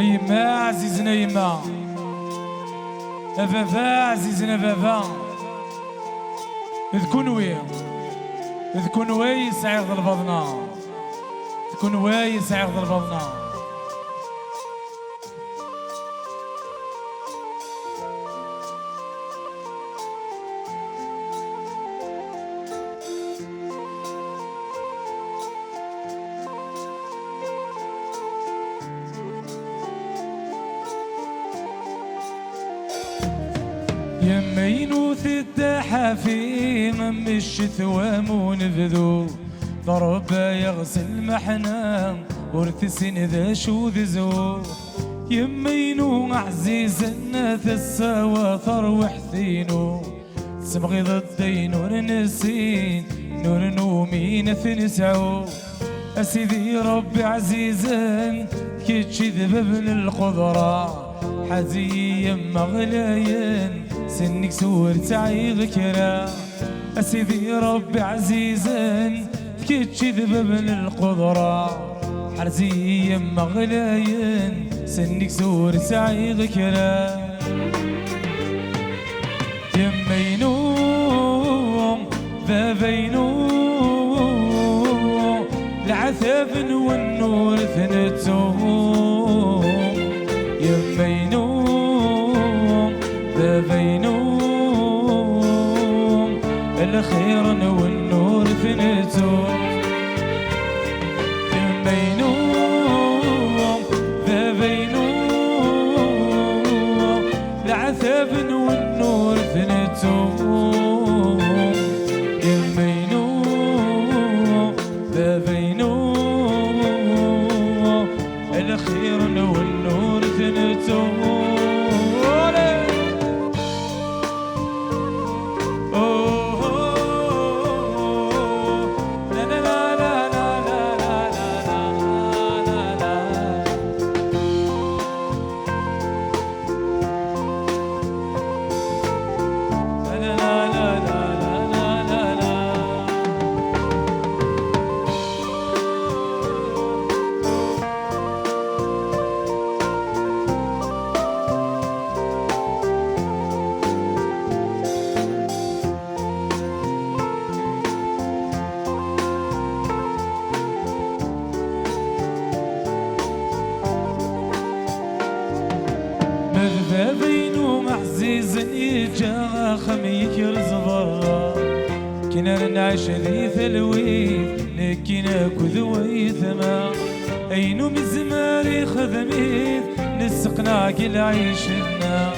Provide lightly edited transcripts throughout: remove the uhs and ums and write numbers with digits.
يما عزيزنا يما افافا عزيزنا فافا تكون وي سعيد البضنا تكون وي سعيد البضنا يمينو التحافي من الشتوام ونفذو ضربة يغسل محنا ورتسين ذا شو ذزو يمينو عزيز الناث السواثر وحثينو تسمغي ضدي نور نسين نور نومين ثنسعو أسيدي ربي عزيزا كيتشي ذبب القدرة حزي يما غلاين سنك سور تعي ذكرى أسيدي ربي عزيزا كيتشي ذبب القدرة حزي يما غلاين سنك سور تعي ذكرى يمينو ذابينو العذاب والنور ثنتو يمينو ذابينو الخير والنور ثنتو يمينو ذابينو العذاب والنور ثنتو يمينو ذابينو الخير والنور ثنتو بينو معزيز يجا خميك يرزبرا كنا نعيش ذي ثلويث لكنا كذوي ثما اينو من زماري خذميث نسقنا كل عيشنا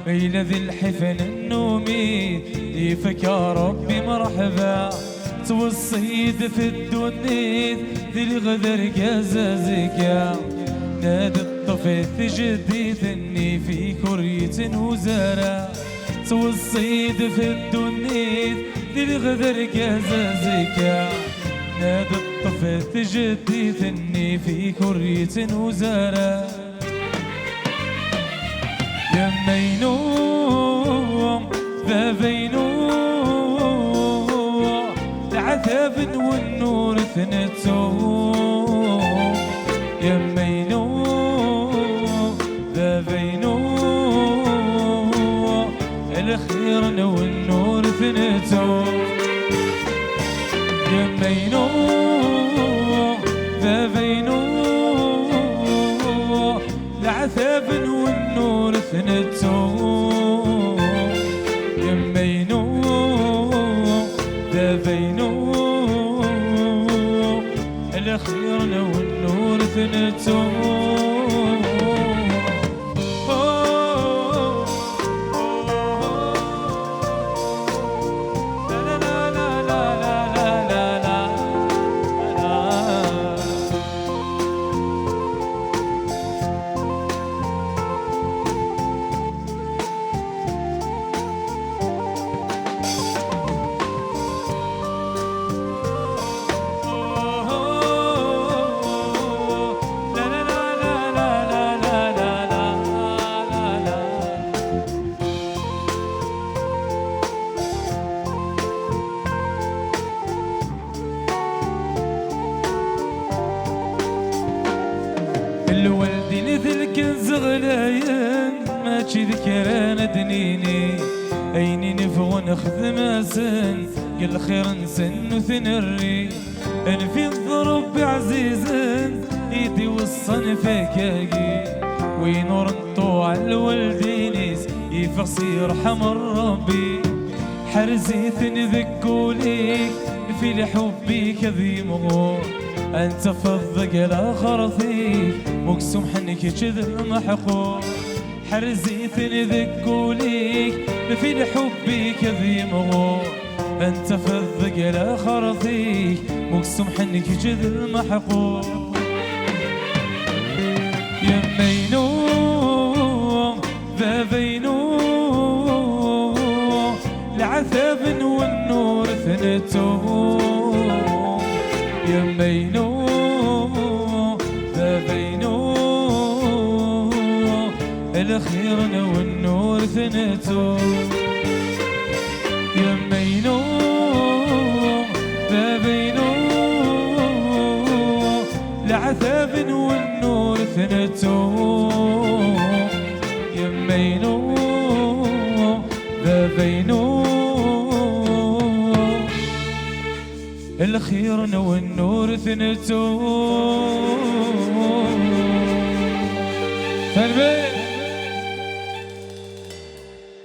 ويلا ذي الحفن النومي ليفك يا ربي مرحبا توصيد في الدنيث ذي الغدر قزازك نادي الطفيت جديثني في كرية وزارة توصيد في الدنيث ذي الغدر قزازك نادي الطفيت جديثني في كرية وزارة يمينو ذابينو العذاب والنور ثنتو يمينو ذابينو الخير والنور ثنتو يمينو ذابينو العذاب والنور ثنتو يمينو ذابينو الخير والنور ثنتو ما ذكرى ندنيني أيني نفغ نخدم سن قل خير نسن وثنري أن في الضرب بعزيز إيدي وصن فكاكي وينور نطوع الوالدينيس يفغسي يرحم ربي حرزيت نذكوليك في لحبي كذي مغور أنت فضق الآخر فيك مقسم حنك كذب محقور حرزيت نذكوليك في لحبي كذي مغور أنت فضق الآخر فيك مقسم حنك كذب محقور يمينو ذا بينو العذاب والنور ثنتو يمينو ذا بينو الخير والنور ثنتو يمينو ذا بينو العذاب والنور ثنتو يمينو ذا بينو الخير والنور ثنتو